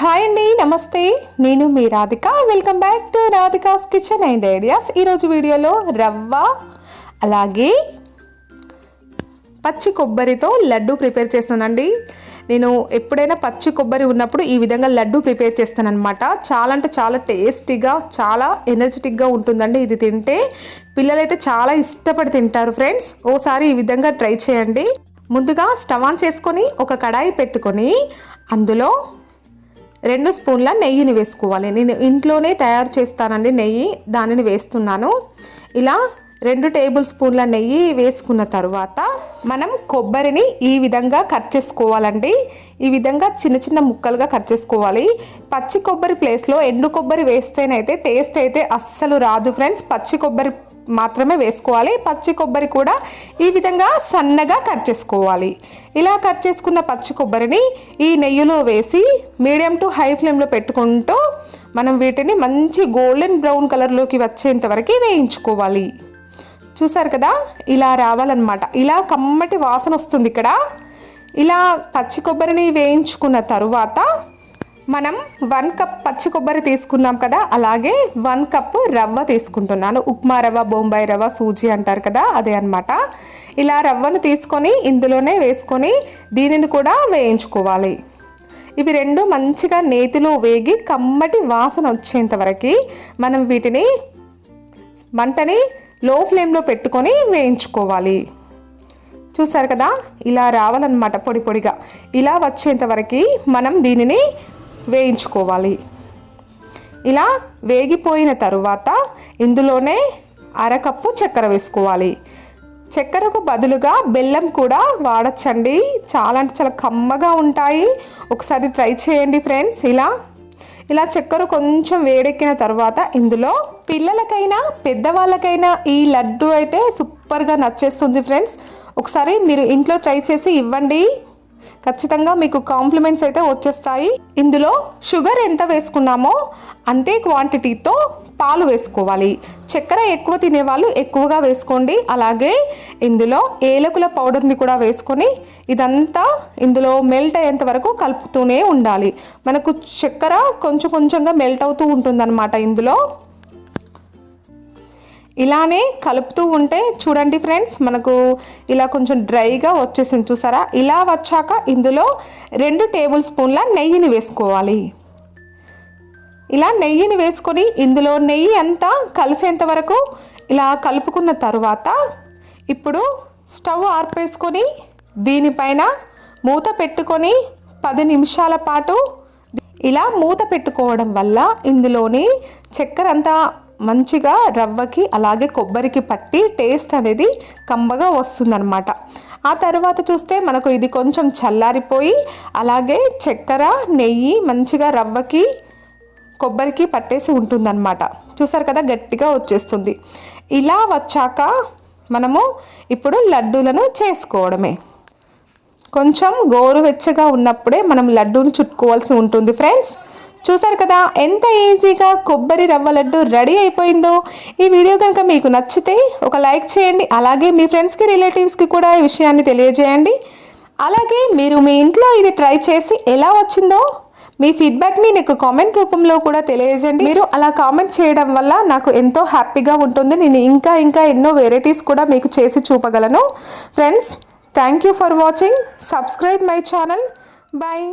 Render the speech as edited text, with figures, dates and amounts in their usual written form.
Hi అండి, నమస్తే. నేను మీ Radhika. Welcome back to Radhika's kitchen and ideas. ఈరోజు వీడియోలో రవ్వ అలాగే పచ్చి కొబ్బరితో లడ్డు ప్రిపేర్ చేస్తానండి. నేను ఎప్పుడైనా పచ్చి కొబ్బరి ఉన్నప్పుడు ఈ విధంగా లడ్డు ప్రిపేర్ చేస్తానన్నమాట. చాలా అంటే చాలా టేస్టీగా, చాలా ఎనర్జెటిక్గా ఉంటుందండి. ఇది తింటే పిల్లలైతే చాలా ఇష్టపడి తింటారు ఫ్రెండ్స్. ఓసారి ఈ విధంగా ట్రై చేయండి. ముందుగా స్టవ్ ఆన్ చేసుకొని ఒక కడాయి పెట్టుకొని అందులో 2 స్పూన్ల నెయ్యిని వేసుకోవాలి. నేను ఇంట్లోనే తయారు చేస్తానండి నెయ్యి, దానిని వేస్తున్నాను. ఇలా 2 టేబుల్ స్పూన్ల నెయ్యి వేసుకున్న తర్వాత మనం కొబ్బరిని ఈ విధంగా కట్ చేసుకోవాలండి. ఈ విధంగా చిన్న చిన్న ముక్కలుగా కట్ చేసుకోవాలి. పచ్చి కొబ్బరి ప్లేస్లో ఎండు కొబ్బరి వేస్తేనైతే టేస్ట్ అయితే అస్సలు రాదు ఫ్రెండ్స్. పచ్చి కొబ్బరి మాత్రమే వేసుకోవాలి. పచ్చి కొబ్బరి కూడా ఈ విధంగా సన్నగా కట్ చేసుకోవాలి. ఇలా కట్ చేసుకున్న పచ్చి కొబ్బరిని ఈ నెయ్యిలో వేసి మీడియం టు హై ఫ్లేమ్లో పెట్టుకుంటూ మనం వీటిని మంచి గోల్డెన్ బ్రౌన్ కలర్లోకి వచ్చేంత వరకు వేయించుకోవాలి. చూసారు కదా, ఇలా రావాలన్నమాట. ఇలా కమ్మటి వాసన వస్తుంది. ఇక్కడ ఇలా పచ్చి కొబ్బరిని వేయించుకున్న తరువాత మనం 1 కప్ పచ్చి కొబ్బరి తీసుకున్నాం కదా, అలాగే 1 కప్ రవ్వ తీసుకుంటున్నాను. ఉప్మా రవ్వ, బొంబాయి రవ్వ, సూజీ అంటారు కదా, అదే అన్నమాట. ఇలా రవ్వను తీసుకొని ఇందులోనే వేసుకొని దీనిని కూడా వేయించుకోవాలి. ఇవి 2 మంచిగా నేతిలో వేగి కమ్మటి వాసన వచ్చేంత వరకు మనం వీటిని మంటని లో ఫ్లేమ్లో పెట్టుకొని వేయించుకోవాలి. చూసారు కదా, ఇలా రావాలన్నమాట. పొడి పొడిగా ఇలా వచ్చేంత వరకు మనం దీనిని వేయించుకోవాలి. ఇలా వేగిపోయిన తరువాత ఇందులోనే 1/2 కప్పు చక్కెర వేసుకోవాలి. చక్కెరకు బదులుగా బెల్లం కూడా వాడచ్చండి. చాలా అంటే చాలా కమ్మగా ఉంటాయి. ఒకసారి ట్రై చేయండి ఫ్రెండ్స్. ఇలా చక్కెర కొంచెం వేడెక్కిన తర్వాత ఇందులో పిల్లలకైనా పెద్దవాళ్ళకైనా ఈ లడ్డు అయితే సూపర్గా నచ్చేస్తుంది ఫ్రెండ్స్. ఒకసారి మీరు ఇంట్లో ట్రై చేసి ఇవ్వండి. ఖచ్చితంగా మీకు కాంప్లిమెంట్స్ అయితే వచ్చేస్తాయి. ఇందులో షుగర్ ఎంత వేసుకున్నామో అంతే క్వాంటిటీతో పాలు వేసుకోవాలి. చక్కెర ఎక్కువ తినేవాళ్ళు ఎక్కువగా వేసుకోండి. అలాగే ఇందులో ఏలకుల పౌడర్ని కూడా వేసుకొని ఇదంతా ఇందులో మెల్ట్ అయ్యేంత వరకు కలుపుతూనే ఉండాలి. మనకు చక్కెర కొంచెం కొంచెంగా మెల్ట్ అవుతూ ఉంటుందన్నమాట. ఇందులో ఇలానే కలుపుతూ ఉంటే చూడండి ఫ్రెండ్స్, మనకు ఇలా కొంచెం డ్రైగా వచ్చేసింది. చూసారా, ఇలా వచ్చాక ఇందులో 2 టేబుల్ స్పూన్ల నెయ్యిని వేసుకోవాలి. ఇలా నెయ్యిని వేసుకొని ఇందులో నెయ్యి అంతా కలిసేంత వరకు ఇలా కలుపుకున్న తర్వాత ఇప్పుడు స్టవ్ ఆర్పేసుకొని దీనిపైన మూత పెట్టుకొని 10 నిమిషాల పాటు ఇలా మూత పెట్టుకోవడం వల్ల ఇందులోని చక్కెర అంతా మంచిగా రవ్వకి అలాగే కొబ్బరికి పట్టి టేస్ట్ అనేది కమ్మగా వస్తుందన్నమాట. ఆ తర్వాత చూస్తే మనకు ఇది కొంచెం చల్లారిపోయి అలాగే చక్కెర నెయ్యి మంచిగా రవ్వకి కొబ్బరికి పట్టేసి ఉంటుందన్నమాట. చూసారు కదా, గట్టిగా వచ్చేస్తుంది. ఇలా వచ్చాక మనము ఇప్పుడు లడ్డూలను చేసుకోవడమే. కొంచెం గోరువెచ్చగా ఉన్నప్పుడే మనం లడ్డూను చుట్టుకోవాల్సి ఉంటుంది ఫ్రెండ్స్. చూసారు కదా, ఎంత ఈజీగా కొబ్బరి రవ్వ లడ్డు రెడీ అయిపోయిందో. ఈ వీడియో కనుక మీకు నచ్చితే ఒక లైక్ చేయండి. అలాగే మీ ఫ్రెండ్స్కి, రిలేటివ్స్కి కూడా ఈ విషయాన్ని తెలియజేయండి. అలాగే మీరు మీ ఇంట్లో ఇది ట్రై చేసి ఎలా వచ్చిందో మీ ఫీడ్బ్యాక్ని నాకు కామెంట్ రూపంలో కూడా తెలియజేయండి. మీరు అలా కామెంట్ చేయడం వల్ల నాకు ఎంతో హ్యాపీగా ఉంటుంది. నేను ఇంకా ఎన్నో వెరైటీస్ కూడా మీకు చేసి చూపగలను. Friends, thank you for watching. Subscribe my channel. Bye.